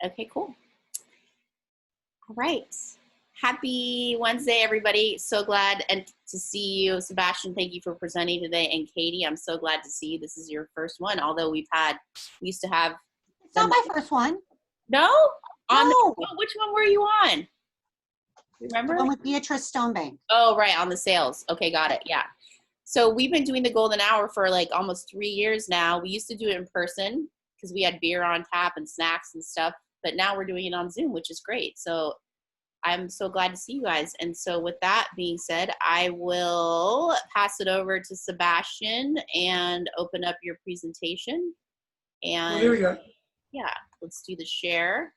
Okay, cool. All right. Happy Wednesday, everybody. So glad to see you. Sebastian, thank you for presenting today. And Katie, I'm so glad to see you. This is your first one, although we used to have. It's not my first one. No? No. Which one were you on? Remember? The one with Beatrice Stonebank. Oh, right, on the sales. Okay, got it. Yeah. So we've been doing the golden hour for like almost 3 years now. We used to do it in person because we had beer on tap and snacks and stuff, but now we're doing it on Zoom, which is great. So I'm so glad to see you guys. And so with that being said, I will pass it over to Sebastian and open up your presentation. And well, there we go. Yeah, let's do the share.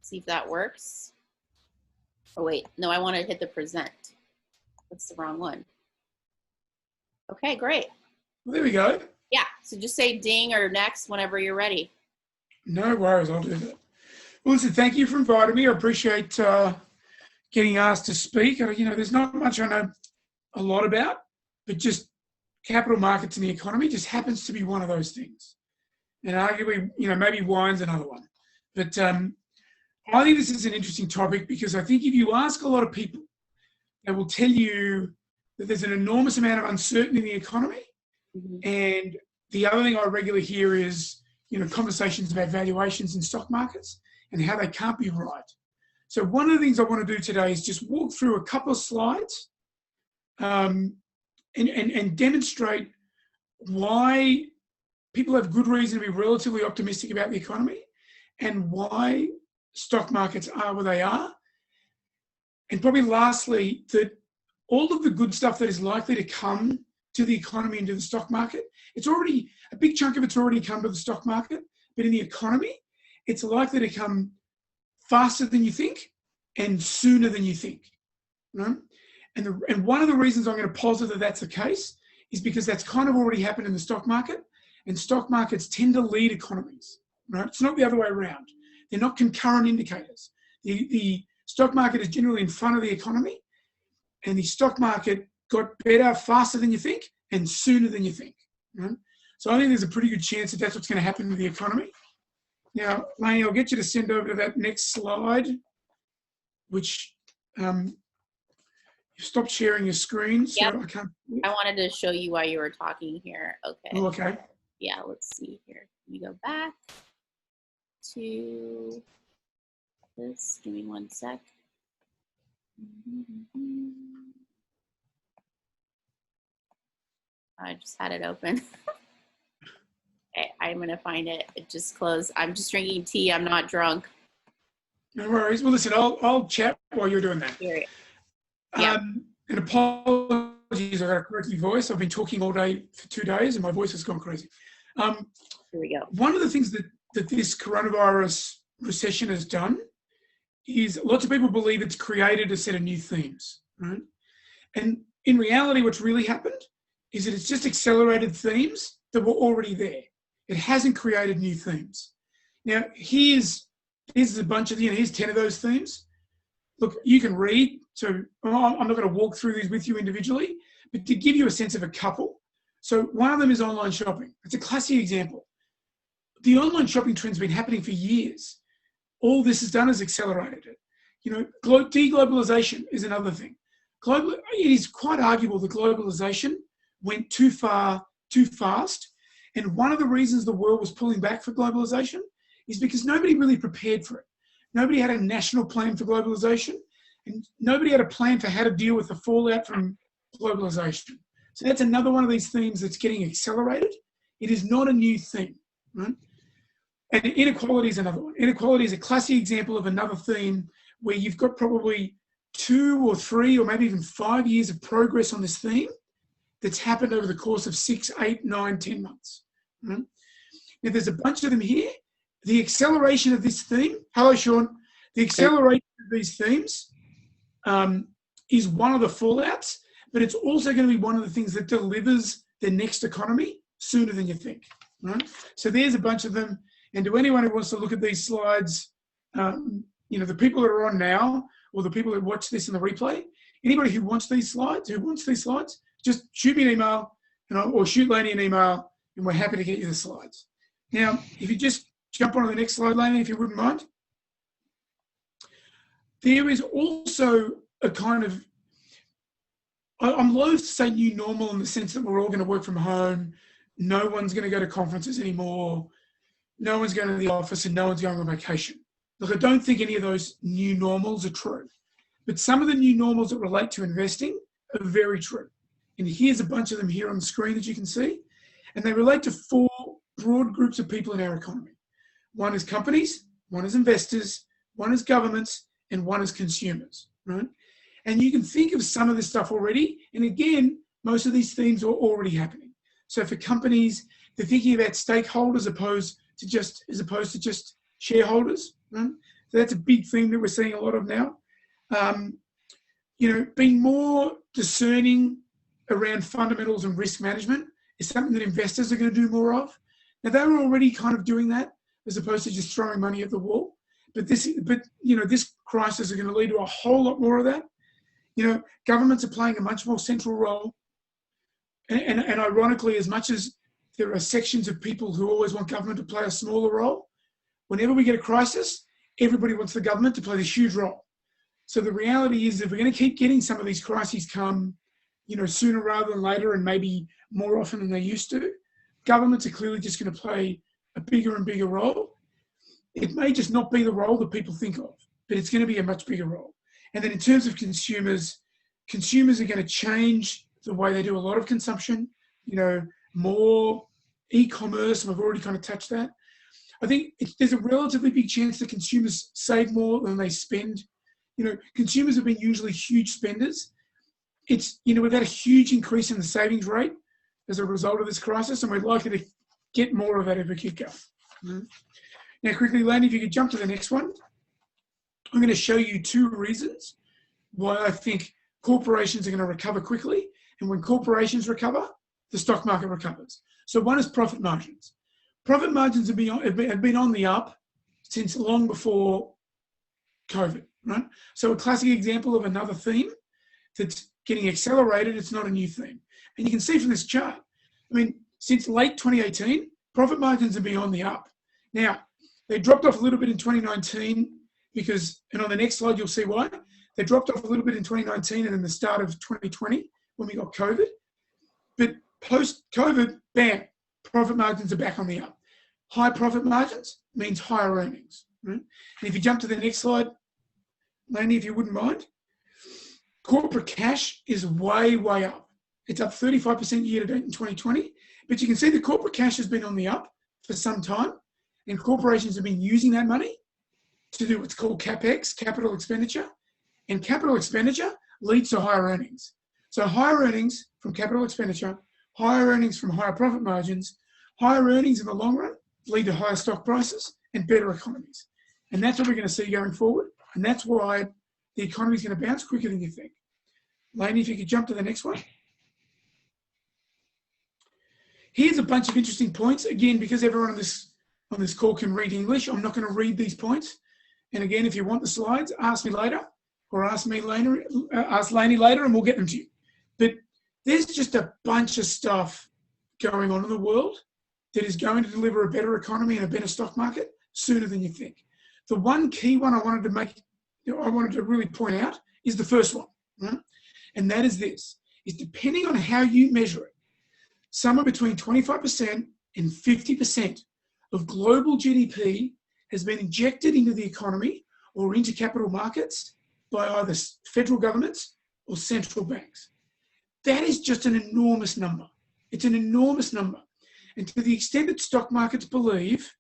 See if that works. Oh wait, no, I want to hit the present. That's the wrong one. Okay, great. Well, there we go. Yeah, so just say ding or next whenever you're ready. No worries, I'll do that. Well, listen, thank you for inviting me. I appreciate getting asked to speak. You know, there's not much I know a lot about, but just capital markets and the economy just happens to be one of those things. And arguably, you know, maybe wine's another one. But I think this is an interesting topic because I think if you ask a lot of people, they will tell you that there's an enormous amount of uncertainty in the economy. Mm-hmm. And the other thing I regularly hear is, you know, conversations about valuations in stock markets and how they can't be right. So one of the things I want to do today is just walk through a couple of slides and demonstrate why people have good reason to be relatively optimistic about the economy and why stock markets are where they are. And probably lastly, that all of the good stuff that is likely to come to the economy and to the stock market, it's already, a big chunk of it's already come to the stock market, but in the economy, it's likely to come faster than you think and sooner than you think. Right? And one of the reasons I'm going to posit that that's the case is because that's kind of already happened in the stock market, and stock markets tend to lead economies. Right? It's not the other way around. They're not concurrent indicators. The stock market is generally in front of the economy, and the stock market got better faster than you think and sooner than you think. Right? So I think there's a pretty good chance that that's what's going to happen to the economy. Now, Lainey, I'll get you to send over to that next slide, which you stopped sharing your screen, so Yep. I can't. I wanted to show you why you were talking here. Okay. Oh, okay. Yeah, let's see here. Let me go back to this. Give me one sec. I just had it open. Okay, I'm gonna find it. It just closed. I'm just drinking tea. I'm not drunk. No worries. Well, listen, I'll chat while you're doing that. Here. Yeah. And apologies, I got a cracky voice. I've been talking all day for 2 days, and my voice has gone crazy. Here we go. One of the things that this coronavirus recession has done is lots of people believe it's created a set of new themes, right? And in reality, what's really happened is that it's just accelerated themes that were already there. It hasn't created new themes. Now, here's a bunch of, here's 10 of those themes. Look, you can read, so I'm not going to walk through these with you individually, but to give you a sense of a couple. So one of them is online shopping. It's a classic example. The online shopping trend's been happening for years. All this has done is accelerated it. You know, deglobalization is another thing. It is quite arguable that globalization went too far, too fast. And one of the reasons the world was pulling back for globalization is because nobody really prepared for it. Nobody had a national plan for globalization, and nobody had a plan for how to deal with the fallout from globalization. So that's another one of these themes that's getting accelerated. It is not a new thing, right? And inequality is another one. Inequality is a classic example of another theme where you've got probably 2 or 3 or maybe even 5 years of progress on this theme that's happened over the course of 6, 8, 9, 10 months. Right? Now, there's a bunch of them here. The acceleration of this theme, hello, Sean. The acceleration of these themes is one of the fallouts, but it's also going to be one of the things that delivers the next economy sooner than you think. Right? So there's a bunch of them. And to anyone who wants to look at these slides, the people that are on now, or the people that watch this in the replay, anybody who wants these slides, just shoot me an email, or shoot Lainey an email, and we're happy to get you the slides. Now, if you just jump on to the next slide, Lainey, if you wouldn't mind. there is also a kind of, I'm loath to say new normal in the sense that we're all going to work from home. No one's going to go to conferences anymore. No one's going to the office and no one's going on vacation. Look, I don't think any of those new normals are true. But some of the new normals that relate to investing are very true. And here's a bunch of them here on the screen that you can see. And they relate to 4 broad groups of people in our economy. One is companies, one is investors, one is governments, and one is consumers, right? And you can think of some of this stuff already. And again, most of these themes are already happening. So for companies, they're thinking about stakeholders as opposed to just shareholders, right? So that's a big theme that we're seeing a lot of now. Being more discerning around fundamentals and risk management is something that investors are going to do more of. Now, they were already kind of doing that as opposed to just throwing money at the wall. But this crisis is going to lead to a whole lot more of that. Governments are playing a much more central role. And ironically, as much as there are sections of people who always want government to play a smaller role, whenever we get a crisis, everybody wants the government to play this huge role. So the reality is, if we're going to keep getting some of these crises come, sooner rather than later, and maybe more often than they used to, governments are clearly just going to play a bigger and bigger role. It may just not be the role that people think of, but it's going to be a much bigger role. And then in terms of consumers are going to change the way they do a lot of consumption, more e-commerce, and we've already kind of touched that. I think there's a relatively big chance that consumers save more than they spend. Consumers have been usually huge spenders. We've had a huge increase in the savings rate as a result of this crisis, and we're likely to get more of that if we keep going. Mm-hmm. Now, quickly, Laney, if you could jump to the next one. I'm going to show you 2 reasons why I think corporations are going to recover quickly, and when corporations recover, the stock market recovers. So one is profit margins. Profit margins have been on the up since long before COVID, right? So a classic example of another theme that's getting accelerated, it's not a new theme. And you can see from this chart, since late 2018, profit margins have been on the up. Now, they dropped off a little bit in 2019 and on the next slide, you'll see why. They dropped off a little bit in 2019 and in the start of 2020 when we got COVID. But post-COVID, bam, profit margins are back on the up. High profit margins means higher earnings. Right? And if you jump to the next slide, Laney, if you wouldn't mind, corporate cash is way, way up. It's up 35% year to date in 2020. But you can see the corporate cash has been on the up for some time, and corporations have been using that money to do what's called CapEx, capital expenditure. And capital expenditure leads to higher earnings. So higher earnings from capital expenditure, higher earnings from higher profit margins, higher earnings in the long run lead to higher stock prices and better economies. And that's what we're going to see going forward. And that's why the economy is going to bounce quicker than you think. Laney, if you could jump to the next one. Here's a bunch of interesting points. Again, because everyone on this call can read English, I'm not going to read these points. And again, if you want the slides, ask me later, or ask Laney later, and we'll get them to you. But there's just a bunch of stuff going on in the world that is going to deliver a better economy and a better stock market sooner than you think. The one key one I wanted to really point out is the first one, right? And that is this: is depending on how you measure it, somewhere between 25% and 50% of global GDP has been injected into the economy or into capital markets by either federal governments or central banks. That is just an enormous number. It's an enormous number. And to the extent that stock markets believe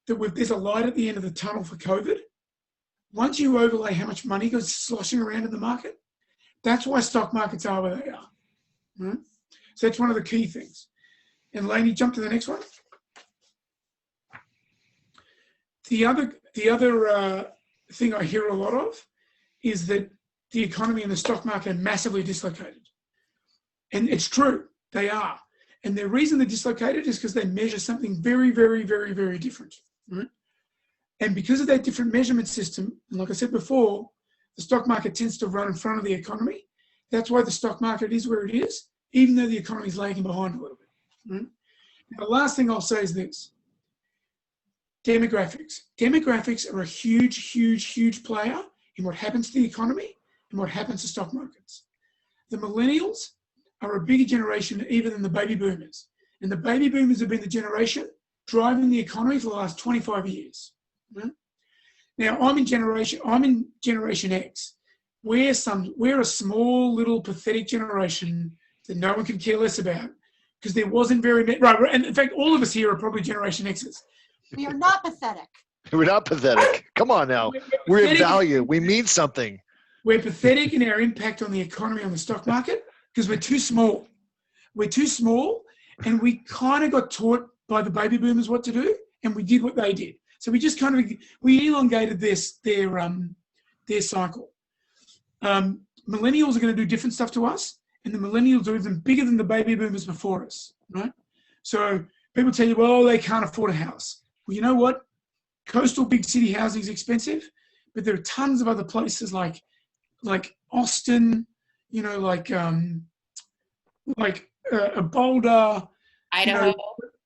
that there's a light at the end of the tunnel for COVID, once you overlay how much money goes sloshing around in the market, that's why stock markets are where they are. Right? So that's one of the key things. And Laney, jump to the next one. The other thing I hear a lot of is that the economy and the stock market are massively dislocated. And it's true, they are. And the reason they're dislocated is because they measure something very, very, very, very different. Right? And because of that different measurement system, and like I said before, the stock market tends to run in front of the economy. That's why the stock market is where it is, even though the economy is lagging behind a little bit. Right? Now, the last thing I'll say is this. Demographics. Demographics are a huge, huge, huge player in what happens to the economy and what happens to stock markets. The millennials are a bigger generation even than the baby boomers. And the baby boomers have been the generation driving the economy for the last 25 years. Right? Now, I'm in Generation X. We're a small, little, pathetic generation that no one could care less about because there wasn't very many. Right, and in fact, all of us here are probably Generation X's. We are not pathetic. We're not pathetic. Come on now. We're of value. We mean something. We're pathetic in our impact on the economy, on the stock market, because we're too small. We're too small, and we kind of got taught by the baby boomers what to do, and we did what they did. So we just kind of we elongated their cycle. Millennials are going to do different stuff to us, and the millennials are even bigger than the baby boomers before us, right? So people tell you, well, they can't afford a house. Well, you know what? Coastal big city housing is expensive, but there are tons of other places like Austin, you know, like Boulder, Idaho. You know,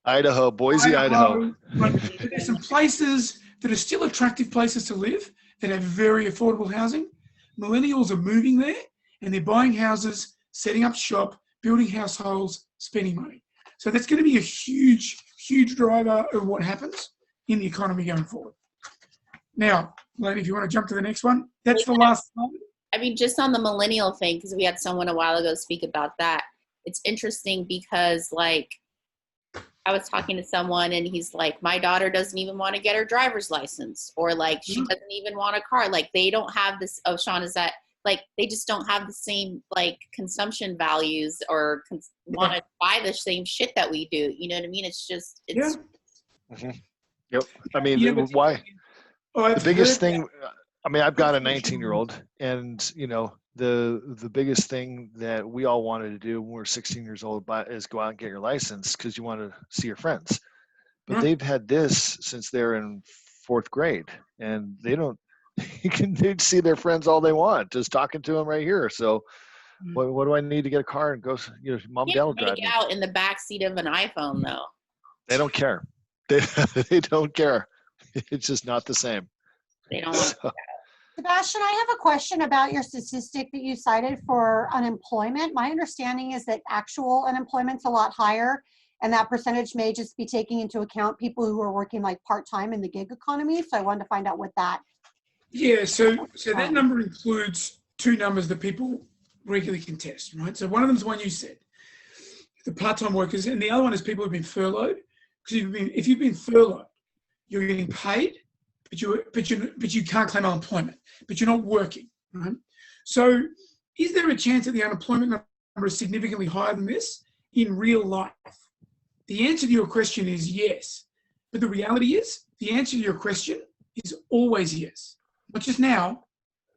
Idaho, Boise, Idaho. There's some places that are still attractive places to live that have very affordable housing. Millennials are moving there and they're buying houses, setting up shop, building households, spending money. So that's going to be a huge, huge driver of what happens in the economy going forward. Now, Lane, if you want to jump to the next one, that's the last slide. I mean, just on the millennial thing, because we had someone a while ago speak about that. It's interesting because, like, I was talking to someone and he's like, my daughter doesn't even want to get her driver's license, or like she doesn't even want a car. Like they don't have this. Oh, Sean, is that like they just don't have the same like consumption values or want to buy the same shit that we do. You know what I mean? It's just Yep. I mean, why? The biggest thing. I mean, I've got a 19-year-old, and you know, the biggest thing that we all wanted to do when we were 16 years old is go out and get your license because you want to see your friends. But they've had this since they're in 4th grade, and they don't. They'd see their friends all they want, just talking to them right here. So, what do I need to get a car and go? You know, mom and dad will drive me. Out in the back seat of an iPhone, though. They don't care. They don't care. It's just not the same. They don't want to. Sebastian, I have a question about your statistic that you cited for unemployment. My understanding is that actual unemployment's a lot higher, and that percentage may just be taking into account people who are working like part-time in the gig economy. So I wanted to find out what that. Yeah, so that number includes 2 numbers that people regularly contest, right? So one of them is one you said, the part-time workers, and the other one is people who've been furloughed. Because if you've been furloughed, you're getting paid, but you can't claim unemployment, but you're not working, right? So is there a chance that the unemployment number is significantly higher than this in real life? The answer to your question is yes. But the reality is the answer to your question is always yes. Not just now,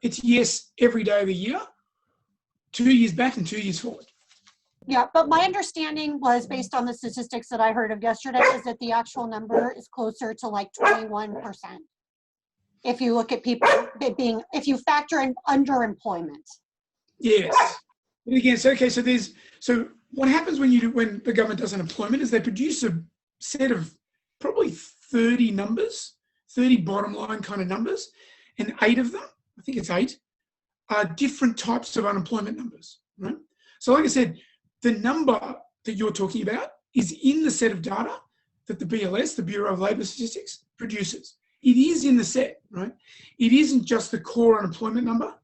it's yes every day of the year, 2 years back and 2 years forward. Yeah, but my understanding was based on the statistics that I heard of yesterday is that the actual number is closer to like 21%. If you look at people if you factor in underemployment. Yes. But again, so what happens when the government does unemployment is they produce a set of probably 30 numbers, 30 bottom line kind of numbers, and 8 of them, I think it's 8, are different types of unemployment numbers, right? So like I said, the number that you're talking about is in the set of data that the BLS, the Bureau of Labour Statistics, produces. It is in the set, right? It isn't just the core unemployment number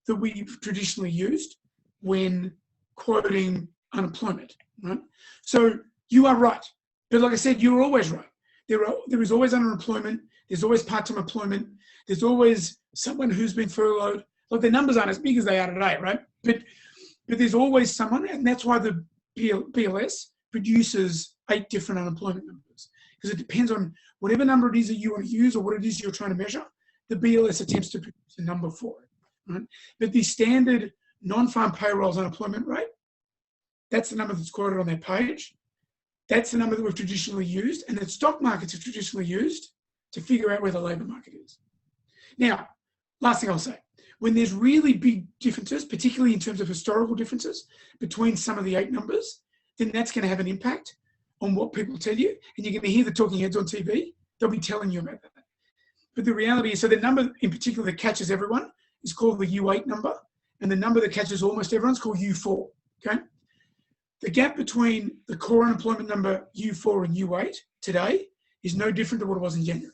that we've traditionally used when quoting unemployment, right? So you are right. But like I said, you're always right. There is always underemployment. There's always part-time employment. There's always someone who's been furloughed. Look, the numbers aren't as big as they are today, right? But there's always someone, and that's why the BLS produces 8 different unemployment numbers, because it depends on whatever number it is that you want to use or what it is you're trying to measure. The BLS attempts to produce a number for it, right? But the standard non-farm payrolls unemployment rate, that's the number that's quoted on their page. That's the number that we've traditionally used, and that stock markets have traditionally used to figure out where the labour market is. Now, last thing I'll say, when there's really big differences, particularly in terms of historical differences between some of the 8 numbers, then that's going to have an impact on what people tell you. And you're going to hear the talking heads on TV. They'll be telling you about that. But the reality is, so the number in particular that catches everyone is called the U8 number, and the number that catches almost everyone's called U4. Okay, the gap between the core unemployment number U4 and U8 today is no different to what it was in January.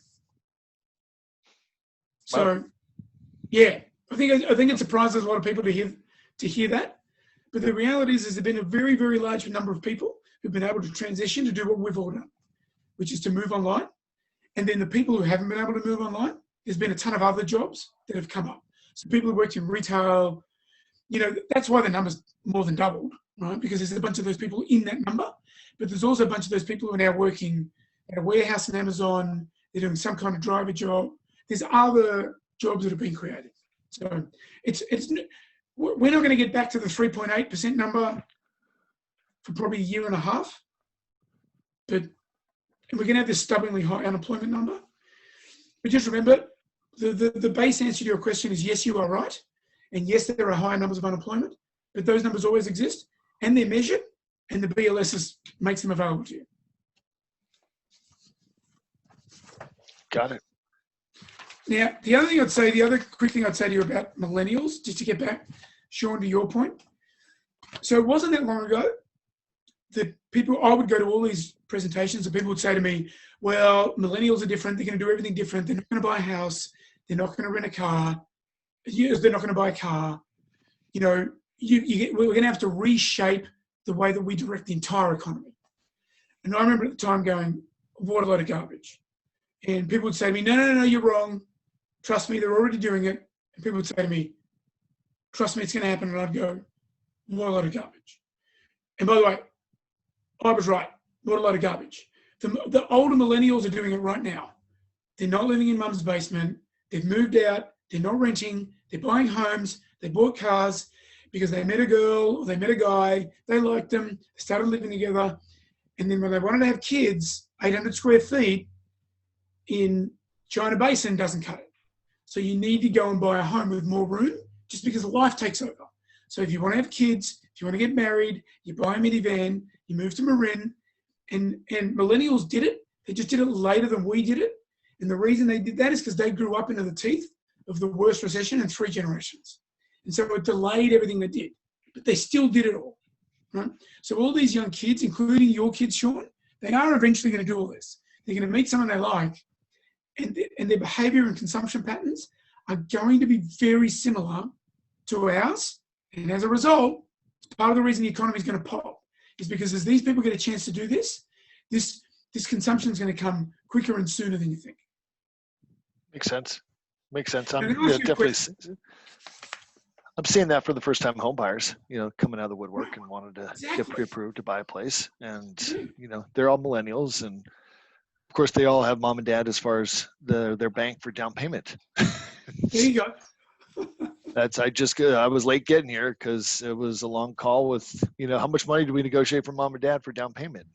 So, yeah, I think it surprises a lot of people to hear that. But the reality is there's been a very, very large number of people who've been able to transition to do what we've all done, which is to move online. And then the people who haven't been able to move online, there's been a ton of other jobs that have come up. So people who worked in retail, that's why the number's more than doubled, right? Because there's a bunch of those people in that number, but there's also a bunch of those people who are now working at a warehouse in Amazon. They're doing some kind of driver job. There's other jobs that have been created. So we're not going to get back to the 3.8% number for probably a year and a half, but we're going to have this stubbornly high unemployment number. But just remember, the base answer to your question is yes, you are right. And yes, there are higher numbers of unemployment, but those numbers always exist and they're measured, and the BLS makes them available to you. Got it. Now, the other quick thing I'd say to you about millennials, just to get back, Sean, to your point. So it wasn't that long ago that I would go to all these presentations and people would say to me, well, millennials are different. They're going to do everything different. They're not going to buy a house. They're not going to rent a car. They're not going to buy a car. We're going to have to reshape the way that we direct the entire economy. And I remember at the time going, what a load of garbage. And people would say to me, no, you're wrong. Trust me, they're already doing it. And people would say to me, trust me, it's going to happen. And I'd go, what a load of garbage. And by the way, I was right. What a load of garbage. The older millennials are doing it right now. They're not living in mum's basement. They've moved out. They're not renting. They're buying homes. They bought cars because they met a girl or they met a guy. They liked them. They started living together. And then when they wanted to have kids, 800 square feet in China Basin doesn't cut it. So you need to go and buy a home with more room just because life takes over. So if you want to have kids, if you want to get married, you buy a minivan, you move to Marin, and millennials did it. They just did it later than we did it. And the reason they did that is because they grew up into the teeth of the worst recession in 3 generations. And so it delayed everything they did, but they still did it all, right? So all these young kids, including your kids, Sean, they are eventually going to do all this. They're going to meet someone they like, and their behavior and consumption patterns are going to be very similar to ours. And as a result, part of the reason the economy is going to pop is because as these people get a chance to do this consumption is going to come quicker and sooner than you think. Makes sense. I'm seeing that for the first time home buyers, coming out of the woodwork and wanted to get pre-approved to buy a place. And, they're all millennials. And of course they all have mom and dad as far as their bank for down payment. There you go. I was late getting here because it was a long call with, how much money do we negotiate from mom and dad for down payment?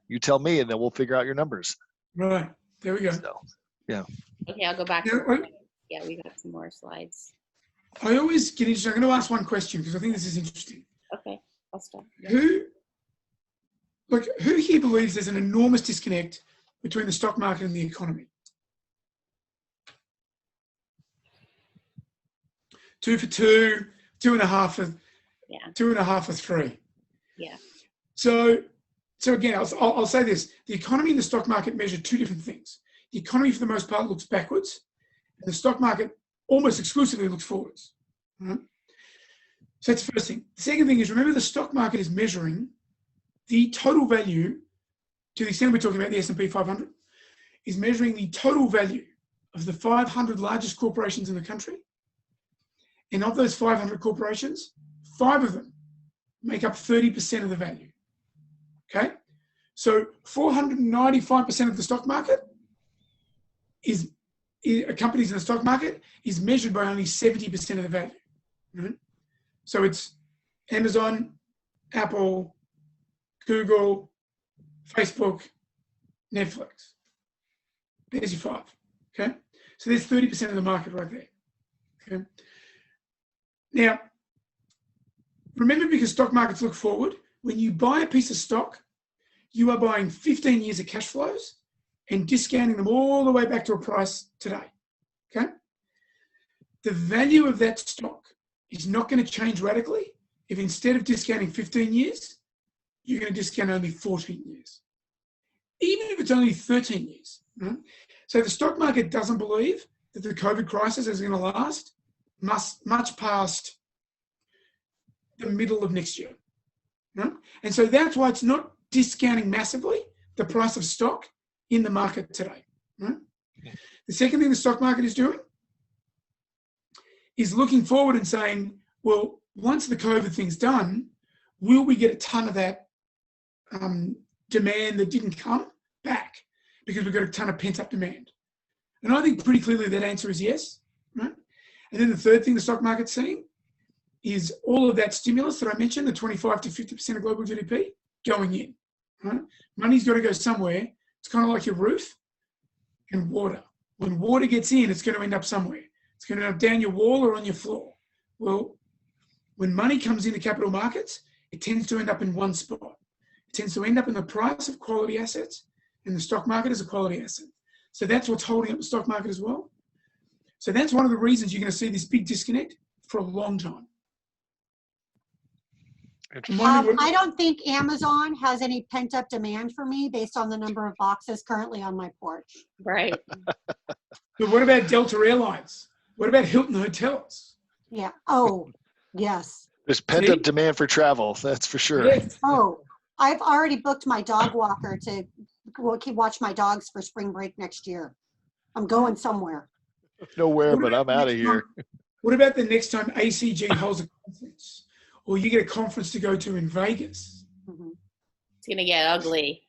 You tell me, and then we'll figure out your numbers. Right. There we go. So, yeah. Okay, I'll go back. Yeah, we got some more slides. I always get interested. I'm going to ask one question because I think this is interesting. Okay, I'll stop. Who here believes there's an enormous disconnect between the stock market and the economy? 2 for 2, 2.5 for 2.5 for 3. Yeah. So again, I'll say this: the economy and the stock market measure 2 different things. The economy, for the most part, looks backwards, and the stock market almost exclusively looks forwards. Right? So that's the first thing. The second thing is, remember, the stock market is measuring the total value, to the extent we're talking about the S&P 500, is measuring the total value of the 500 largest corporations in the country. And of those 500 corporations, 5 of them make up 30% of the value. Okay? So 495% of the stock market companies in the stock market is measured by only 70% of the value. Right? So it's Amazon, Apple, Google, Facebook, Netflix. There's your 5. Okay? So there's 30% of the market right there. Okay? Now, remember, because stock markets look forward, when you buy a piece of stock, you are buying 15 years of cash flows and discounting them all the way back to a price today. Okay? the value of that stock is not going to change radically if instead of discounting 15 years, you're going to discount only 14 years. Even if it's only 13 years. Right? So the stock market doesn't believe that the COVID crisis is going to last much past the middle of next year. Right? And so that's why it's not discounting massively the price of stock in the market today. Right? The second thing the stock market is doing is looking forward and saying, well, once the COVID thing's done, will we get a ton of that demand that didn't come back because we've got a ton of pent-up demand? And I think pretty clearly that answer is yes. Right? And then the third thing the stock market's seeing is all of that stimulus that I mentioned, the 25 to 50% of global GDP, going in. Right? Money's got to go somewhere. It's kind of like your roof and water. When water gets in, it's going to end up somewhere. It's going to end up down your wall or on your floor. Well, when money comes into capital markets, it tends to end up in one spot. It tends to end up in the price of quality assets, and the stock market is a quality asset. So that's what's holding up the stock market as well. So that's one of the reasons you're going to see this big disconnect for a long time. I don't think Amazon has any pent-up demand for me based on the number of boxes currently on my porch. Right. But what about Delta Airlines? What about Hilton Hotels? Yeah. Oh, yes. There's pent-up demand for travel, that's for sure. Yes. Oh, I've already booked my dog walker to watch my dogs for spring break next year. I'm going somewhere. Nowhere, but I'm out of here. What about the next time ACG holds a conference? Or you get a conference to go to in Vegas? Mm-hmm. It's going to get ugly.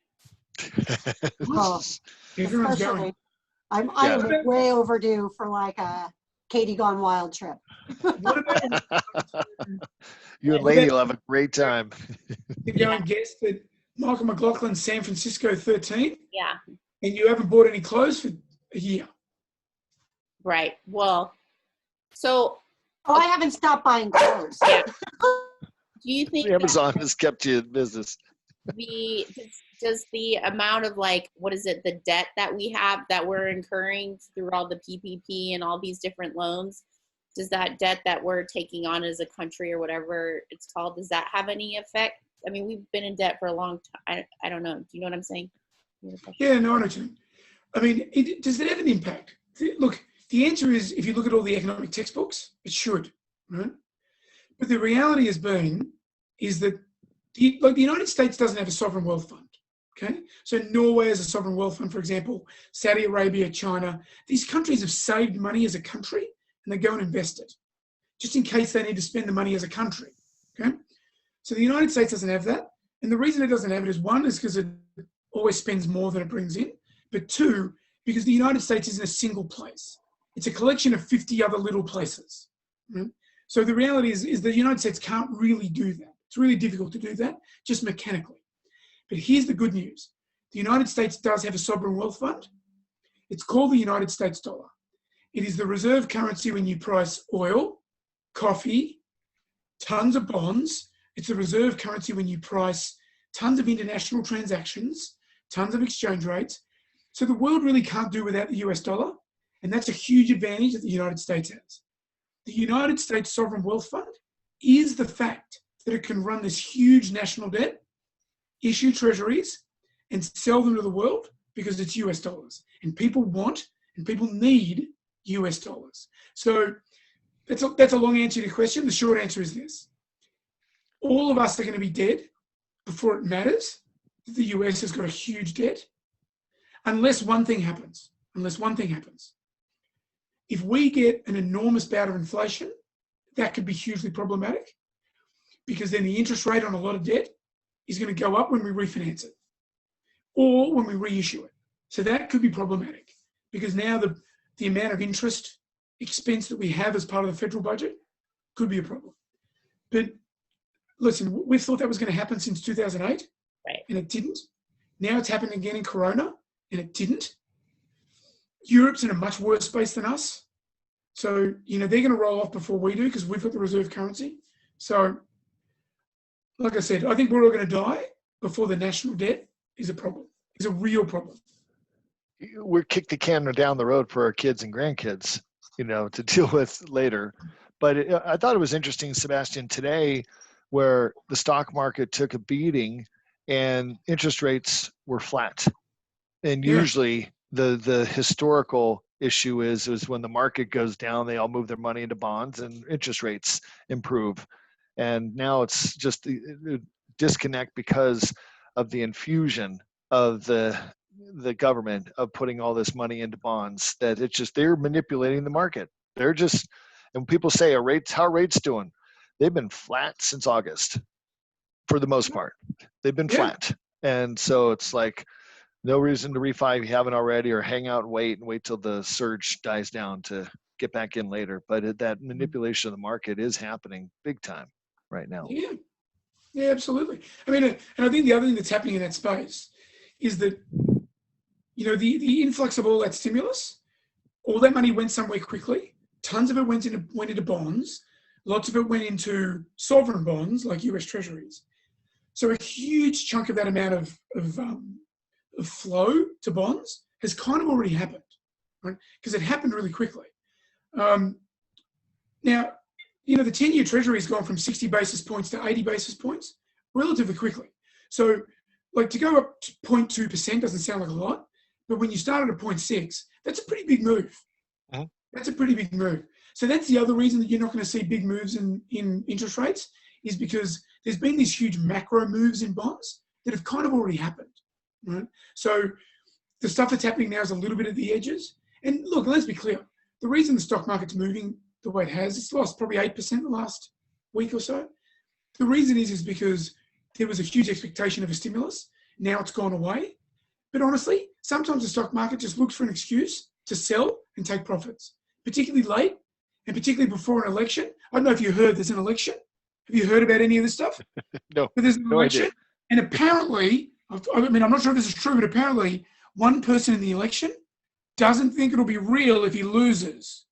Oh, Everyone's going. I'm way overdue for like a Katie Gone Wild trip. What about you and Lady will have a great time. You go and guess that Michael McLaughlin's San Francisco 13? Yeah. And you haven't bought any clothes for a year. Right. Well, so. Oh, I haven't stopped buying clothes. Yeah. Do you think Amazon has kept you in business? Does the amount of the debt that we have that we're incurring through all the PPP and all these different loans, does that debt that we're taking on as a country or whatever it's called, does that have any effect? I mean, we've been in debt for a long time. I don't know. Do you know what I'm saying? Yeah, no, I know what you mean. I mean, does it have an impact? Look, the answer is, if you look at all the economic textbooks, it should, right? But the reality is that the United States doesn't have a sovereign wealth fund, okay? So Norway has a sovereign wealth fund, for example, Saudi Arabia, China. These countries have saved money as a country and they go and invest it, just in case they need to spend the money as a country, okay? So the United States doesn't have that. And the reason it doesn't have it is, one, is because it always spends more than it brings in. But two, because the United States isn't a single place. It's a collection of 50 other little places, right? So the reality is the United States can't really do that. It's really difficult to do that, just mechanically. But here's the good news. The United States does have a sovereign wealth fund. It's called the United States dollar. It is the reserve currency when you price oil, coffee, tons of bonds. It's the reserve currency when you price tons of international transactions, tons of exchange rates. So the world really can't do without the US dollar. And that's a huge advantage that the United States has. The United States Sovereign Wealth Fund is the fact that it can run this huge national debt, issue treasuries, and sell them to the world because it's US dollars. And people want and people need US dollars. So that's a long answer to your question. The short answer is this. All of us are going to be dead before it matters that the US has got a huge debt, unless one thing happens. If we get an enormous bout of inflation, that could be hugely problematic, because then the interest rate on a lot of debt is going to go up when we refinance it or when we reissue it. So that could be problematic, because now the amount of interest expense that we have as part of the federal budget could be a problem. But listen, we've thought that was going to happen since 2008, right, and it didn't. Now it's happened again in Corona, and it didn't. Europe's in a much worse space than us. So, they're going to roll off before we do, because we've got the reserve currency. So, like I said, I think we're all going to die before the national debt is a problem, is a real problem. We're kick the can down the road for our kids and grandkids. to deal with later. But I thought it was interesting, Sebastian, today, where the stock market took a beating and interest rates were flat. And usually the historical issue is when the market goes down, they all move their money into bonds and interest rates improve. And now it's just the disconnect because of the infusion of the government of putting all this money into bonds, that it's just, they're manipulating the market. They're just, and people say, how are rates doing? They've been flat since August for the most part. They've been flat. And so it's like, no reason to refi if you haven't already, or hang out and wait till the surge dies down to get back in later. But that manipulation of the market is happening big time right now. Yeah, absolutely. I mean, and I think the other thing that's happening in that space is that, the influx of all that stimulus, all that money went somewhere quickly. Tons of it went into bonds. Lots of it went into sovereign bonds like US Treasuries. So a huge chunk of that amount of flow to bonds has kind of already happened, right? Because it happened really quickly. Now, the 10-year Treasury has gone from 60 basis points to 80 basis points relatively quickly. So, like, to go up to 0.2% doesn't sound like a lot, but when you started at 0.6, that's a pretty big move. Uh-huh. That's a pretty big move. So that's the other reason that you're not going to see big moves in interest rates, is because there's been these huge macro moves in bonds that have kind of already happened. Right? So the stuff that's happening now is a little bit at the edges. And look, let's be clear. The reason the stock market's moving the way it has, it's lost probably 8% the last week or so. The reason is because there was a huge expectation of a stimulus. Now it's gone away. But honestly, sometimes the stock market just looks for an excuse to sell and take profits, particularly late and particularly before an election. I don't know if you heard there's an election. Have you heard about any of this stuff? No. But there's an election. Idea. And apparently, I mean, I'm not sure if this is true, but apparently one person in the election doesn't think it'll be real if he loses.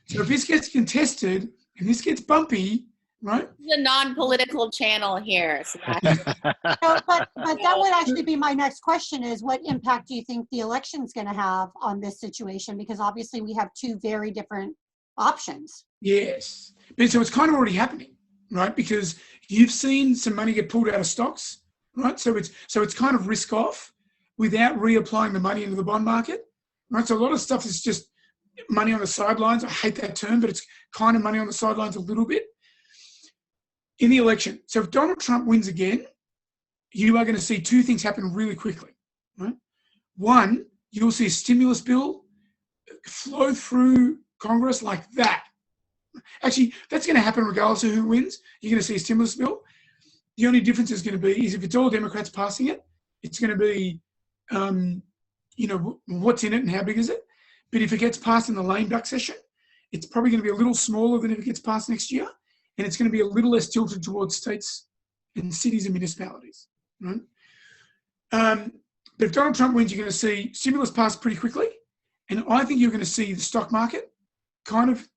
So if this gets contested and this gets bumpy, right? It's a non-political channel here. But that would actually be my next question, is what impact do you think the election's going to have on this situation? Because obviously we have two very different options. Yes. But so it's kind of already happening, right? Because you've seen some money get pulled out of stocks, right? So it's kind of risk off without reapplying the money into the bond market, right? So a lot of stuff is just money on the sidelines. I hate that term, but it's kind of money on the sidelines a little bit in the election. So if Donald Trump wins again, you are going to see two things happen really quickly, right? One, you'll see a stimulus bill flow through Congress like that. Actually, that's going to happen regardless of who wins. You're going to see a stimulus bill. The only difference is going to be if it's all Democrats passing it, it's going to be, what's in it and how big is it. But if it gets passed in the lame duck session, it's probably going to be a little smaller than if it gets passed next year. And it's going to be a little less tilted towards states and cities and municipalities, right? But if Donald Trump wins, you're going to see stimulus pass pretty quickly. And I think you're going to see the stock market kind of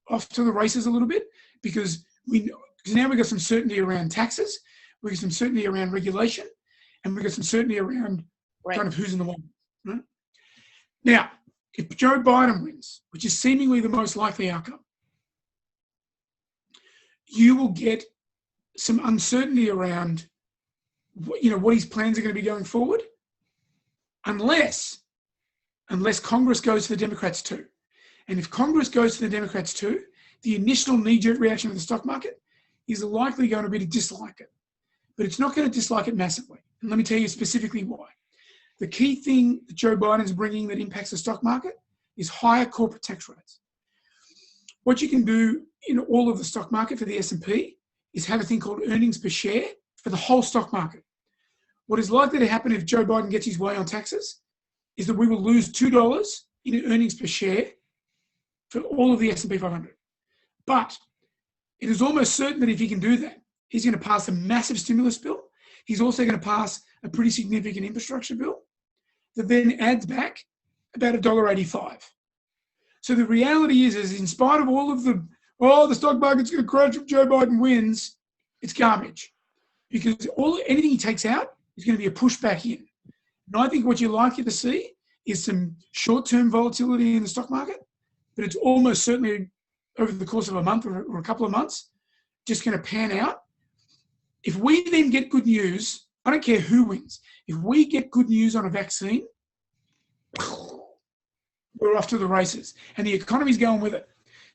off to the races a little bit, because now we've got some certainty around taxes, we've got some certainty around regulation, and we've got some certainty around kind of who's in the White House, right? Now, if Joe Biden wins, which is seemingly the most likely outcome, you will get some uncertainty around what his plans are going to be going forward, unless Congress goes to the Democrats too. And if Congress goes to the Democrats too, the initial knee-jerk reaction of the stock market is likely going to be to dislike it. But it's not going to dislike it massively. And let me tell you specifically why. The key thing that Joe Biden's bringing that impacts the stock market is higher corporate tax rates. What you can do in all of the stock market for the S&P is have a thing called earnings per share for the whole stock market. What is likely to happen if Joe Biden gets his way on taxes is that we will lose $2 in earnings per share for all of the S&P 500. But it is almost certain that if he can do that, he's going to pass a massive stimulus bill. He's also going to pass a pretty significant infrastructure bill that then adds back about $1.85. So the reality is in spite of all of the stock market's going to crash if Joe Biden wins, it's garbage. Because anything he takes out is going to be a pushback in. And I think what you're likely to see is some short-term volatility in the stock market, but it's almost certainly over the course of a month or a couple of months, just going to pan out. If we then get good news, I don't care who wins. If we get good news on a vaccine, we're off to the races. And the economy's going with it.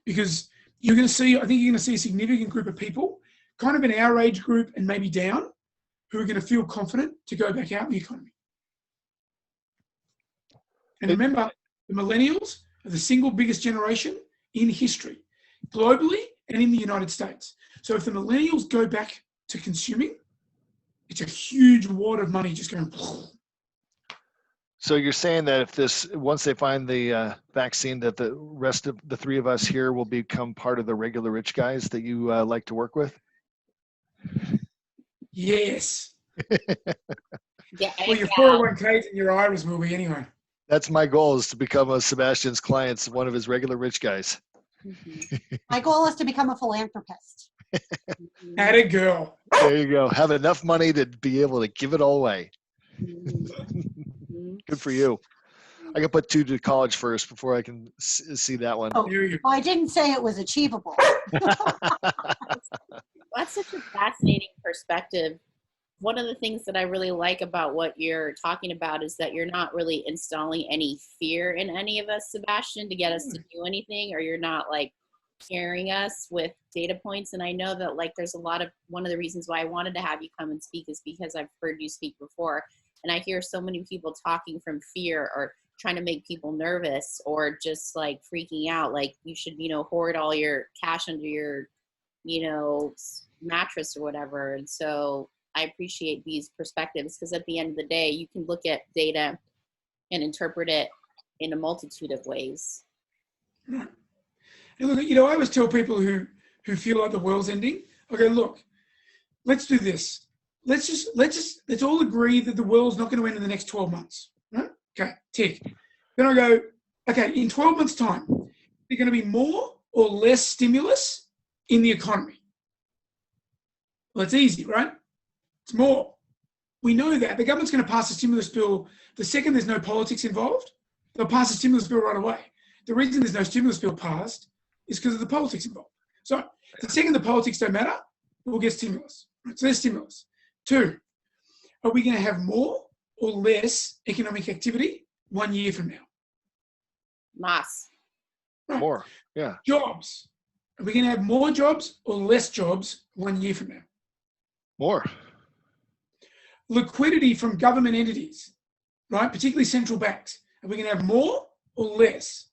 Because you're going to see, I think you're going to see a significant group of people, kind of in our age group and maybe down, who are going to feel confident to go back out in the economy. And remember, the millennials are the single biggest generation in history, globally and in the United States. So if the millennials go back to consuming, it's a huge wad of money just going. So you're saying that if once they find the vaccine, that the rest of the three of us here will become part of the regular rich guys that you like to work with? Yes. Yeah. Well, your 401ks and your IRAs will be anyway. That's my goal, is to become a Sebastian's client, one of his regular rich guys. Mm-hmm. My goal is to become a philanthropist. Atta girl. There you go. Have enough money to be able to give it all away. Mm-hmm. Good for you. I can put 2 to college first before I can see that one. Oh, well, I didn't say it was achievable. That's such a fascinating perspective. One of the things that I really like about what you're talking about is that you're not really installing any fear in any of us, Sebastian, to get us to do anything, or you're not like scaring us with data points. And I know that like there's one of the reasons why I wanted to have you come and speak is because I've heard you speak before. And I hear so many people talking from fear or trying to make people nervous or just like freaking out. Like you should, hoard all your cash under your, mattress or whatever. And so I appreciate these perspectives because at the end of the day, you can look at data and interpret it in a multitude of ways. And look, I always tell people who feel like the world's ending, okay, look, let's do this. Let's all agree that the world's not going to end in the next 12 months. Right? Okay, tick. Then I go, okay, in 12 months' time, there's going to be more or less stimulus in the economy. Well, it's easy, right? It's more. We know that. The government's going to pass a stimulus bill the second there's no politics involved. They'll pass a stimulus bill right away. The reason there's no stimulus bill passed is because of the politics involved. So the second the politics don't matter, we'll get stimulus. Right? So there's stimulus. 2, are we going to have more or less economic activity 1 year from now? Mas. Right. More, yeah. Jobs. Are we going to have more jobs or less jobs 1 year from now? More. Liquidity from government entities, right? Particularly central banks. Are we going to have more or less?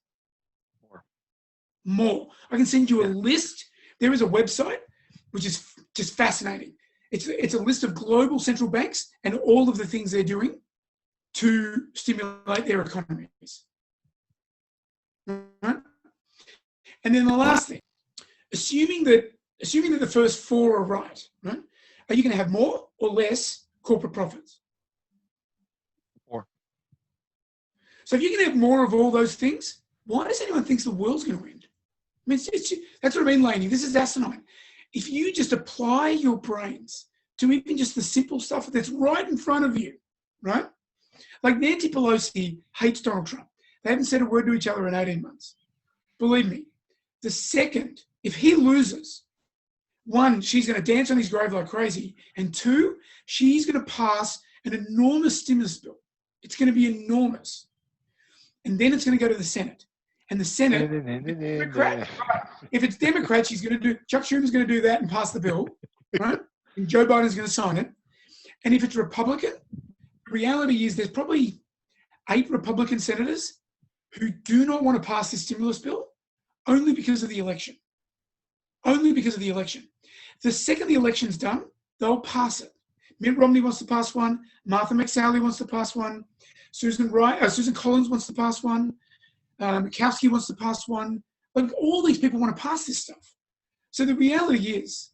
More. I can send you a list. There is a website which is just fascinating. It's a list of global central banks and all of the things they're doing to stimulate their economies. Right? And then the last thing, assuming that the first 4 are right, are you going to have more or less corporate profits? More. So if you can have more of all those things, why does anyone think the world's going to end? I mean, that's what I mean, Lainey. This is asinine. If you just apply your brains to even just the simple stuff that's right in front of you, right? Like Nancy Pelosi hates Donald Trump. They haven't said a word to each other in 18 months. Believe me, the second, if he loses, 1, she's going to dance on his grave like crazy, and 2, she's going to pass an enormous stimulus bill. It's going to be enormous. And then it's going to go to the Senate. And the Senate, if it's Democrat, Chuck Schumer's going to do that and pass the bill, right? And Joe Biden's going to sign it. And if it's Republican, the reality is there's probably 8 Republican senators who do not want to pass this stimulus bill only because of the election. Only because of the election. The second the election's done, they'll pass it. Mitt Romney wants to pass one. Martha McSally wants to pass one. Susan Collins wants to pass one. Murkowski wants to pass one. Like all these people want to pass this stuff. So the reality is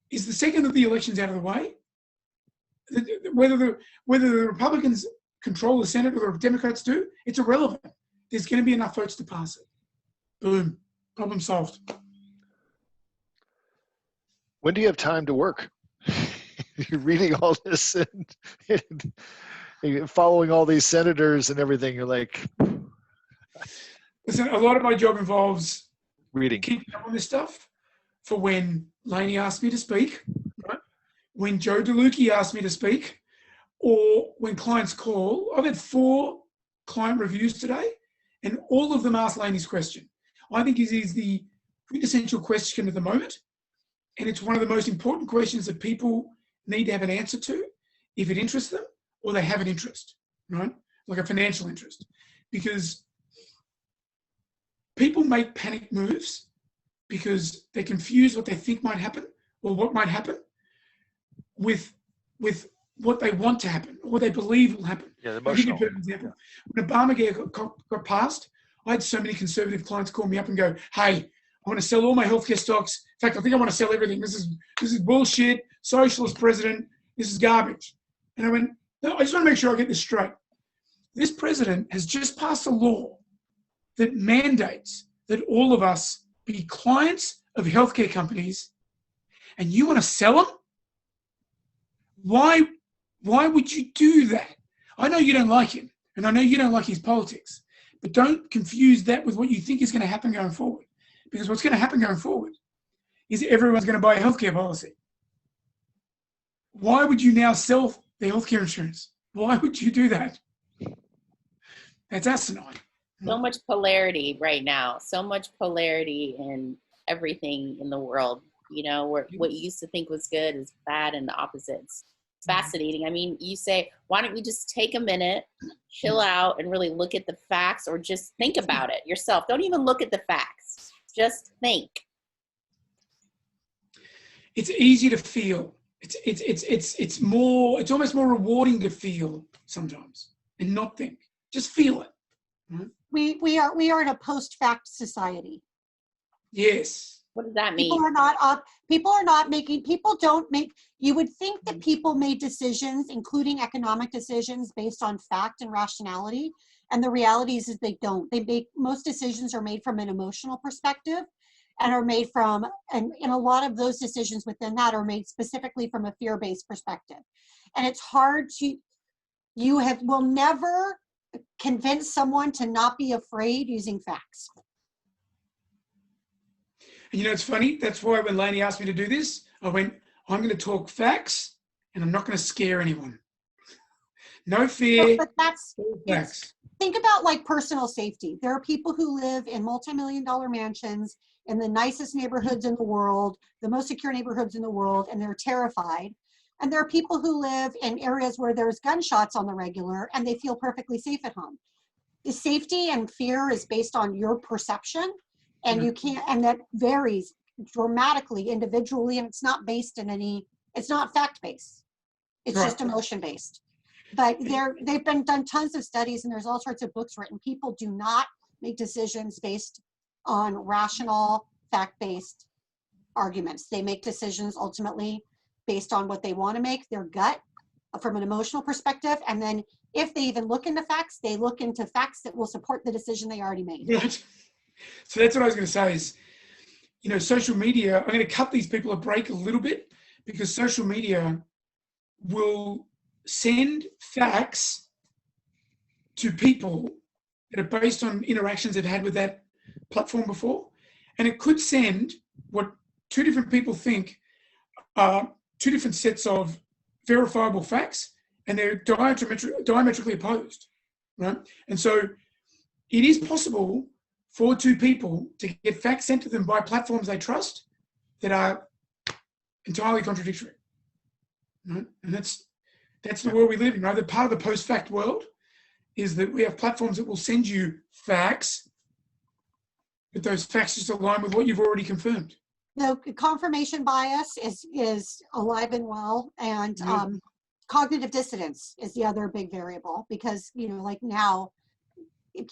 the second that the election's out of the way, whether the Republicans control the Senate or the Democrats do, it's irrelevant. There's going to be enough votes to pass it. Boom. Problem solved. When do you have time to work? You're reading all this and following all these senators and everything. You're like, Listen, a lot of my job involves reading, keeping up on this stuff for when Lainey asked me to speak, right? When Joe DeLucchi asked me to speak, or when clients call. I've had 4 client reviews today, and all of them asked Lainey's question. I think it is the quintessential question at the moment, and it's one of the most important questions that people need to have an answer to if it interests them or they have an interest, right? Like a financial interest. Because people make panic moves because they confuse what they think might happen or what might happen with what they want to happen or what they believe will happen. Yeah, I'll give you a emotional. perfect example. When Obamacare got passed, I had so many conservative clients call me up and go, hey, I want to sell all my healthcare stocks. In fact, I think I want to sell everything. This is bullshit, socialist president, this is garbage. And I went, no, I just want to make sure I get this straight. This president has just passed a law that mandates that all of us be clients of healthcare companies, and you want to sell them? Why would you do that? I know you don't like him, and I know you don't like his politics, but don't confuse that with what you think is going to happen going forward. Because what's going to happen going forward is everyone's going to buy a healthcare policy. Why would you now sell the healthcare insurance? Why would you do that? That's asinine. So much polarity right now. So much polarity in everything in the world. You know, what you used to think was good is bad and the opposites. It's fascinating. I mean, you say, why don't you just take a minute, chill out, and really look at the facts, or just think about it yourself. Don't even look at the facts. Just think. It's easy to feel. It's almost more rewarding to feel sometimes and not think. Just feel it. Right? We are in a post-fact society. Yes. What does that mean? People don't make, you would think that people made decisions, including economic decisions, based on fact and rationality. And the reality is they don't. Most decisions are made from an emotional perspective and are made from, and a lot of those decisions within that are made specifically from a fear-based perspective. And it's hard to, will never convince someone to not be afraid using facts. And you know, it's funny. That's why when Lainey asked me to do this, I went, I'm going to talk facts and I'm not going to scare anyone. No fear. But that's facts. Think about like personal safety. There are people who live in multi-million-dollar mansions in the nicest neighborhoods in the world, the most secure neighborhoods in the world, and they're terrified. And there are people who live in areas where there's gunshots on the regular and they feel perfectly safe at home. The safety and fear is based on your perception, and you can't, and that varies dramatically individually, and it's not based in it's not fact-based. It's just emotion-based. But they've been done tons of studies, and there's all sorts of books written. People do not make decisions based on rational, fact-based arguments. They make decisions ultimately based on what they want to make, their gut, from an emotional perspective. And then if they even look into facts, they look into facts that will support the decision they already made. Right. So that's what I was going to say is, you know, social media, I'm going to cut these people a break a little bit, because social media will send facts to people that are based on interactions they've had with that platform before. And it could send what 2 different people think are 2 different sets of verifiable facts, and they're diametrically opposed, right? And so it is possible for 2 people to get facts sent to them by platforms they trust that are entirely contradictory, right? And that's the world we live in, right? The part of the post-fact world is that we have platforms that will send you facts, but those facts just align with what you've already confirmed. No, confirmation bias is alive and well, and cognitive dissonance is the other big variable, because, you know, like now,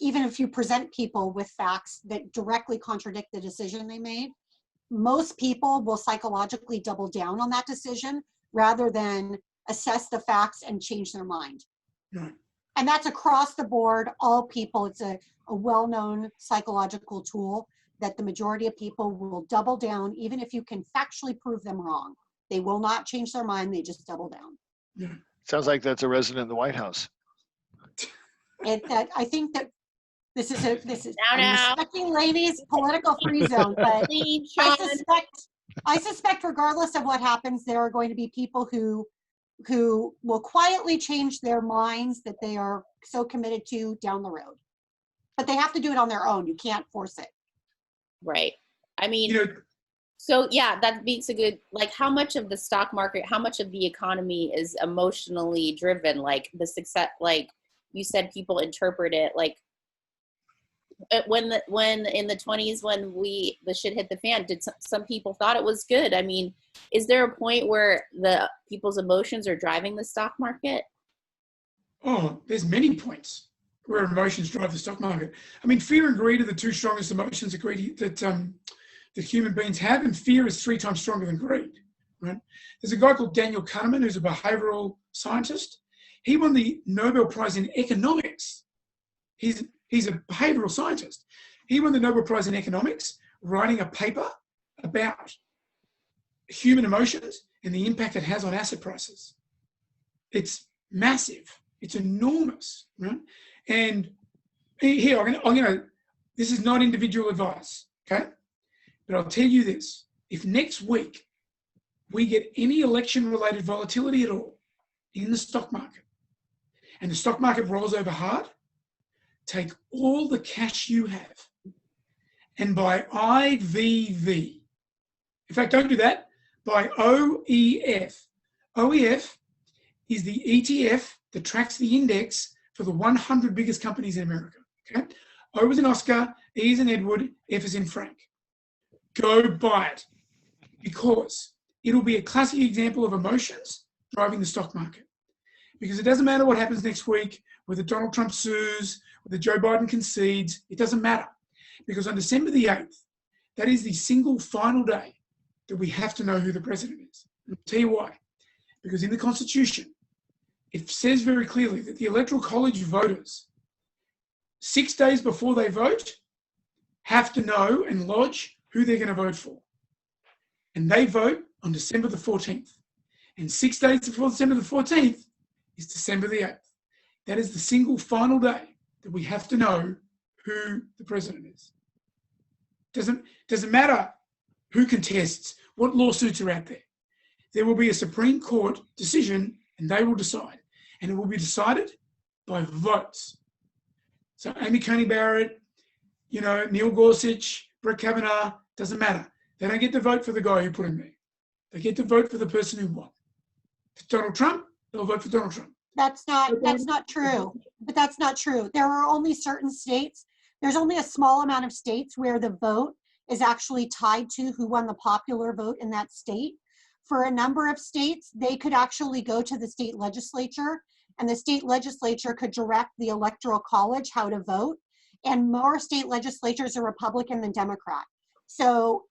even if you present people with facts that directly contradict the decision they made, most people will psychologically double down on that decision rather than assess the facts and change their mind. Right. And that's across the board, all people. It's a well-known psychological tool that the majority of people will double down, even if you can factually prove them wrong. They will not change their mind, they just double down. Yeah. Sounds like that's a resident in the White House. I think that This is Now, now. respecting ladies' political free zone, but Clean, Sean. I suspect regardless of what happens, there are going to be people who will quietly change their minds that they are so committed to down the road. But they have to do it on their own. You can't force it. Right. I mean, so yeah, that makes a good, like, how much of the stock market, how much of the economy is emotionally driven? Like the success, like you said, people interpret it like when in the 20s, when the shit hit the fan, did some people thought it was good? I mean, is there a point where the people's emotions are driving the stock market? Oh, there's many points where emotions drive the stock market. I mean, fear and greed are the two strongest emotions that human beings have, and fear is 3 times stronger than greed, right? There's a guy called Daniel Kahneman who's a behavioral scientist. He won the Nobel Prize in economics. He's a behavioral scientist. He won the Nobel Prize in economics writing a paper about human emotions and the impact it has on asset prices. It's massive. It's enormous, right? And here, I'm gonna. This is not individual advice, okay? But I'll tell you this: if next week we get any election-related volatility at all in the stock market, and the stock market rolls over hard, take all the cash you have and buy IVV. In fact, don't do that. Buy OEF. OEF is the ETF that tracks the index for the 100 biggest companies in America. Okay? O is in Oscar, E is in Edward, F is in Frank. Go buy it, because it'll be a classic example of emotions driving the stock market. Because it doesn't matter what happens next week, whether Donald Trump sues, whether Joe Biden concedes, it doesn't matter. Because on December the 8th, that is the single final day that we have to know who the president is. And I'll tell you why. Because in the Constitution, it says very clearly that the Electoral College voters, 6 days before they vote, have to know and lodge who they're going to vote for. And they vote on December the 14th. And 6 days before December the 14th is December the 8th. That is the single final day that we have to know who the president is. Doesn't matter who contests, what lawsuits are out there. There will be a Supreme Court decision, and they will decide. And it will be decided by votes. So Amy Coney Barrett, Neil Gorsuch, Brett Kavanaugh, doesn't matter. They don't get to vote for the guy who put him there. They get to vote for the person who won. If Donald Trump, they'll vote for Donald Trump. That's not true. But that's not true. There are only certain states. There's only a small amount of states where the vote is actually tied to who won the popular vote in that state. For a number of states, they could actually go to the state legislature, and the state legislature could direct the Electoral College how to vote. And more state legislatures are Republican than Democrat. So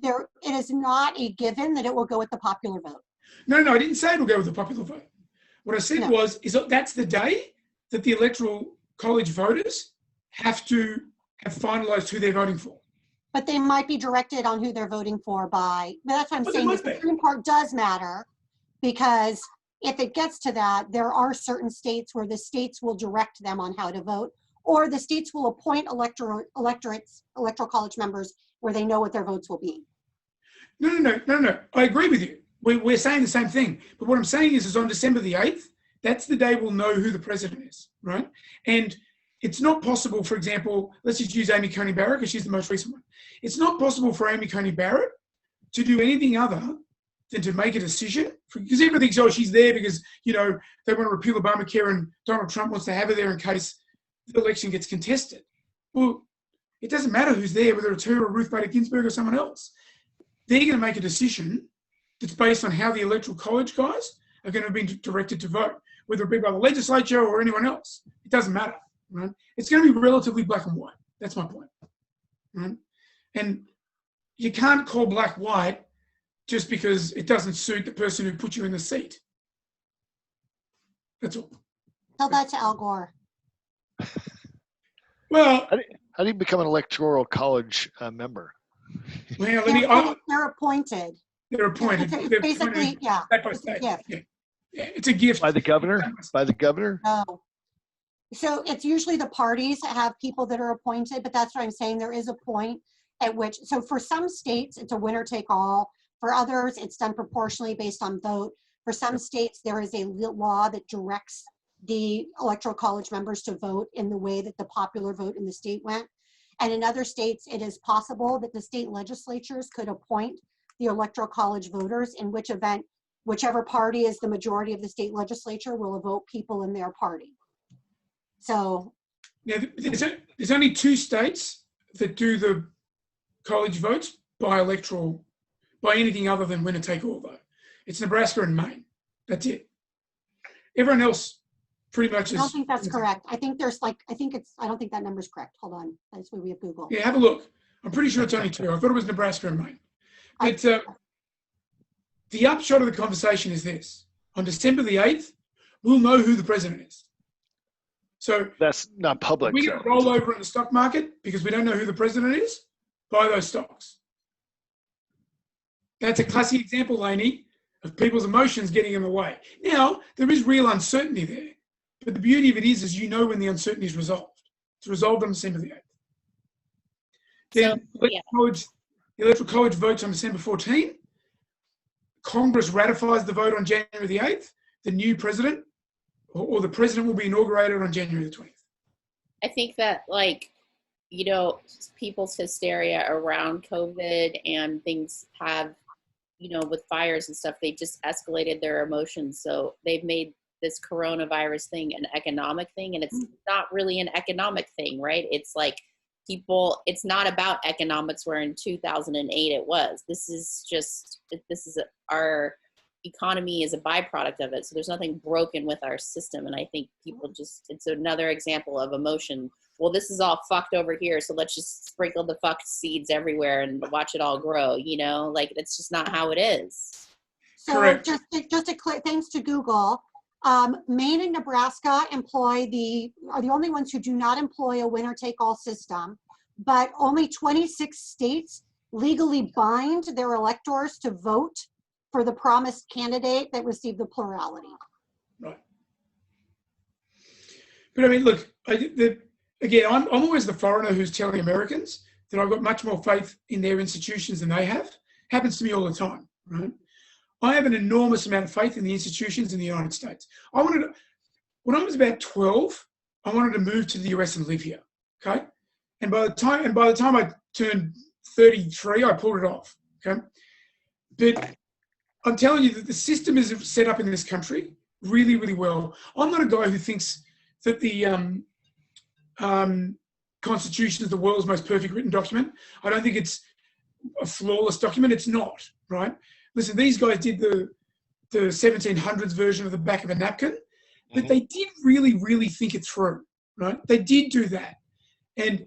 it is not a given that it will go with the popular vote. No, I didn't say it will go with the popular vote. What I said is that that's the day that the Electoral College voters have to have finalised who they're voting for. But they might be directed on who they're voting for by, but that's what I'm saying. The Supreme Court does matter, because if it gets to that, there are certain states where the states will direct them on how to vote, or the states will appoint electoral college members where they know what their votes will be. No. I agree with you. We're saying the same thing. But what I'm saying is on December the 8th, that's the day we'll know who the president is, right? And it's not possible, for example, let's just use Amy Coney Barrett because she's the most recent one. It's not possible for Amy Coney Barrett to do anything other than to make a decision, because everybody thinks, oh, she's there because, they want to repeal Obamacare and Donald Trump wants to have her there in case the election gets contested. Well, it doesn't matter who's there, whether it's her or Ruth Bader Ginsburg or someone else. They're going to make a decision that's based on how the Electoral College guys are going to be directed to vote, whether it be by the legislature or anyone else. It doesn't matter, right? It's going to be relatively black and white. That's my point, right? And you can't call black white just because it doesn't suit the person who put you in the seat. That's all. Tell that to Al Gore. Well, how do you become an Electoral College member? Well, they're appointed. They're appointed. It's basically, yeah. State by state. Yeah. It's a gift. By the governor? By the governor? No. So it's usually the parties that have people that are appointed, but that's what I'm saying. There is a point at which, so for some states, it's a winner take all. For others, it's done proportionally based on vote. For some states, there is a law that directs the electoral college members to vote in the way that the popular vote in the state went. And in other states, it is possible that the state legislatures could appoint the electoral college voters, in which event, whichever party is the majority of the state legislature will vote people in their party. So now, there's only 2 states that do the college votes by anything other than winner take all vote. It's Nebraska and Maine. That's it. Everyone else pretty much is. I don't think that's correct. I think there's I don't think that number's correct. Hold on. That's where we have Google. Yeah, have a look. I'm pretty sure it's only 2. I thought it was Nebraska and Maine. But the upshot of the conversation is this. On December the 8th, we'll know who the president is. So that's not public. We're going to roll over in the stock market because we don't know who the president is. Buy those stocks. That's a classic example, Lainey, of people's emotions getting in the way. Now, there is real uncertainty there. But the beauty of it is you know when the uncertainty is resolved. It's resolved on December the 8th. Then the Electoral College votes on December 14. Congress ratifies the vote on January the 8th. The new president or the president will be inaugurated on January the 20th. I think that, people's hysteria around COVID and things have, with fires and stuff, they just escalated their emotions. So they've made this coronavirus thing an economic thing, and it's not really an economic thing, right? It's like it's not about economics where in 2008 it was. This is our economy is a byproduct of it. So there's nothing broken with our system. And I think people it's another example of emotion. Well, this is all fucked over here, so let's just sprinkle the fucked seeds everywhere and watch it all grow, it's just not how it is. So correct. just a quick thanks to Google, Maine and Nebraska are the only ones who do not employ a winner-take-all system, but only 26 states legally bind their electors to vote for the promised candidate that received the plurality. Right. But I mean, look, again, I'm always the foreigner who's telling Americans that I've got much more faith in their institutions than they have. Happens to me all the time, right? I have an enormous amount of faith in the institutions in the United States. When I was about 12, I wanted to move to the US and live here, okay? And by the time I turned 33, I pulled it off, okay? But I'm telling you that the system is set up in this country really, really well. I'm not a guy who thinks that the Constitution is the world's most perfect written document. I don't think it's a flawless document. It's not, right? Listen, these guys did the 1700s version of the back of a napkin, but they did really, really think it through, right? They did do that. And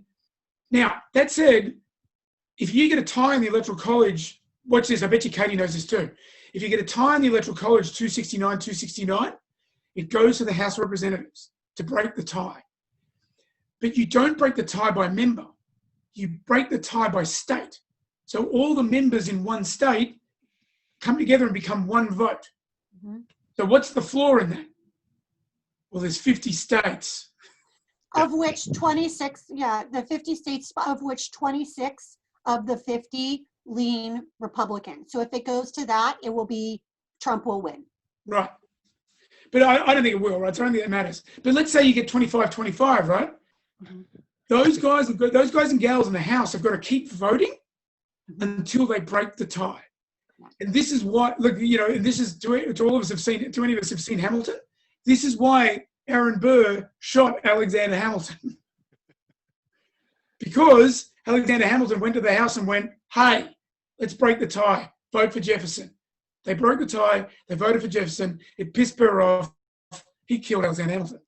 now, that said, if you get a tie in the Electoral College, watch this, I bet you Katie knows this too. If you get a tie in the Electoral College 269, it goes to the House of Representatives to break the tie. But you don't break the tie by member. You break the tie by state. So all the members in one state come together and become one vote. So what's the flaw in that? Well, there's 50 states. Of which 26, the 50 states, of which 26 of the 50 lean Republican. So if it goes to that, it will be Trump will win. Right. But I don't think it will, right? So I don't think that matters. But let's say you get 25-25, right? Those guys and gals in the House have got to keep voting until they break the tie. And this is why, look, this is to all of us have seen, to any of us have seen Hamilton. This is why Aaron Burr shot Alexander Hamilton. Because Alexander Hamilton went to the House and went, hey, let's break the tie, vote for Jefferson. They broke the tie, they voted for Jefferson, it pissed Burr off, he killed Alexander Hamilton.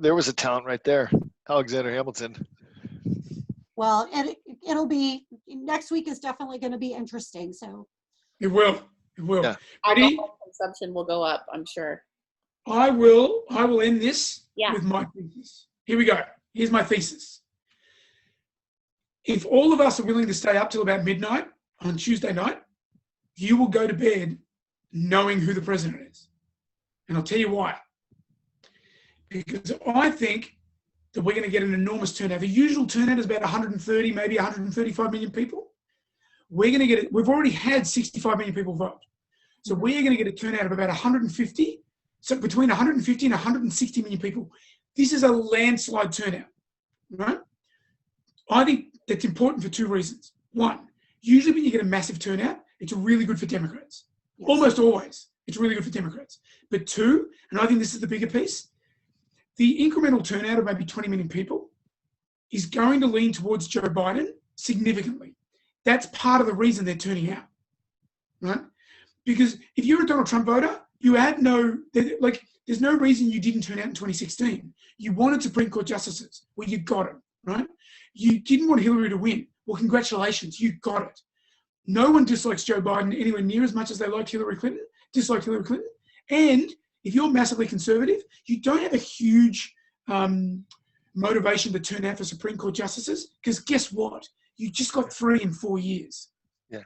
There was a talent right there, Alexander Hamilton. Well, it'll be, next week is definitely going to be interesting, so. It will. Yeah. Alcohol consumption will go up, I'm sure. I will end this with my thesis. Here we go. Here's my thesis. If all of us are willing to stay up till about midnight on Tuesday night, you will go to bed knowing who the president is. And I'll tell you why. because I think that we're going to get an enormous turnout. The usual turnout is about 130, maybe 135 million people. We're going to get it. We've already had 65 million people vote. So we're going to get a turnout of about 150. So between 150 and 160 million people. This is a landslide turnout, right? I think that's important for two reasons. One, usually when you get a massive turnout, it's really good for Democrats. Yes. Almost always, it's really good for Democrats. But two, and I think this is the bigger piece, the incremental turnout of maybe 20 million people is going to lean towards Joe Biden significantly. That's part of the reason they're turning out, right? Because if you're a Donald Trump voter, you have there's no reason you didn't turn out in 2016. You wanted Supreme Court justices. Well, you got it, right? You didn't want Hillary to win. Well, congratulations, you got it. No one dislikes Joe Biden anywhere near as much as they liked Hillary Clinton, And if you're massively conservative, you don't have a huge motivation to turn out for Supreme Court justices, because guess what? You just got 3 in 4 years. Yeah.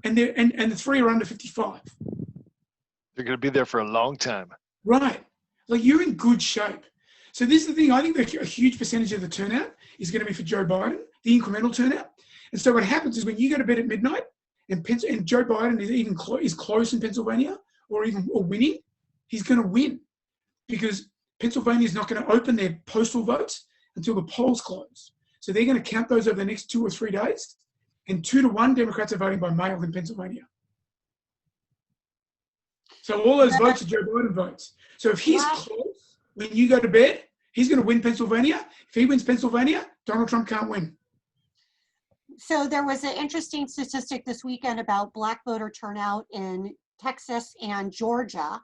And the 3 are under 55. They're going to be there for a long time. Right. Like, you're in good shape. So this is the thing. I think that a huge percentage of the turnout is going to be for Joe Biden, the incremental turnout. And so what happens is when you go to bed at midnight and Joe Biden is close in Pennsylvania or winning, he's going to win, because Pennsylvania is not going to open their postal votes until the polls close. So they're going to count those over the next 2 or 3 days. And 2-1 Democrats are voting by mail in Pennsylvania. So all those votes are Joe Biden votes. So if he's close when you go to bed, he's going to win Pennsylvania. If he wins Pennsylvania, Donald Trump can't win. So there was an interesting statistic this weekend about Black voter turnout in Texas and Georgia.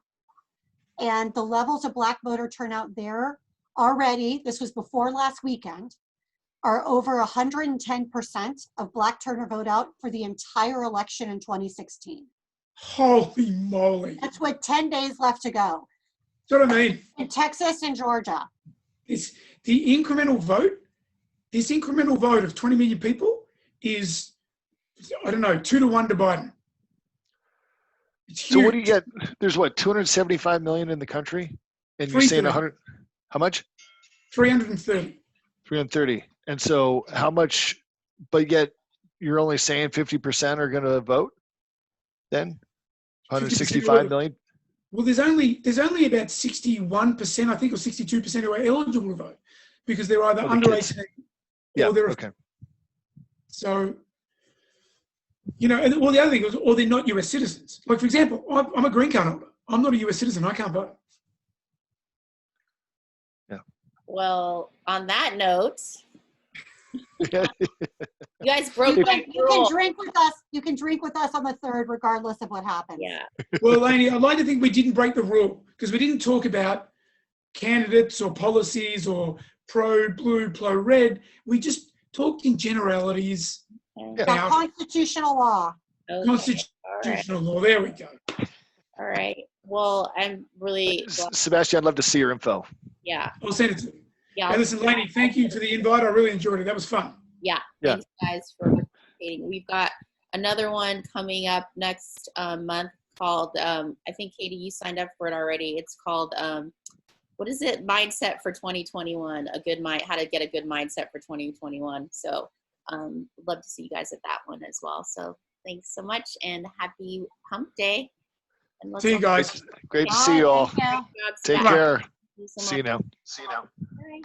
And the levels of Black voter turnout there already, this was before last weekend, are over 110% of Black turnout out for the entire election in 2016. Holy moly. That's with 10 days left to go. That's what I mean. In Texas and Georgia. The incremental vote, this incremental vote of 20 million people is, 2-1 to Biden. It's huge. So what do you get? There's 275 million in the country? And you're saying 100, how much? 330. 330. And so how much, but yet you're only saying 50% are going to vote then? 165 million? Well, there's only about 61%, I think, or 62% who are eligible to vote, because they're either under 18 or they're okay. So, the other thing is, or they're not US citizens. Like, for example, I'm a green card holder. I'm not a US citizen. I can't vote. Yeah. Well, on that note, you guys broke you can drink with us. You can drink with us on the 3rd, regardless of what happens. Yeah. Well, Lainey, I'd like to think we didn't break the rule, because we didn't talk about candidates or policies or pro-blue, pro-red. We just talked in generalities. About constitutional law. Okay. Constitutional law. There we go. All right. Well, I'm really Sebastian, I'd love to see your info. Yeah. I'll send it to you. Yeah. Hey, listen, Lainey, thank you for the invite. I really enjoyed it. That was fun. Yeah. Thanks, guys, for participating. We've got another one coming up next month called, I think, Katie, you signed up for it already. It's called, what is it? Mindset for 2021. How to get a good mindset for 2021. So love to see you guys at that one as well. So thanks so much, and happy hump day. And see you guys. Great to see you all. Thank you. Take care. Thank you so See you much. now. All right.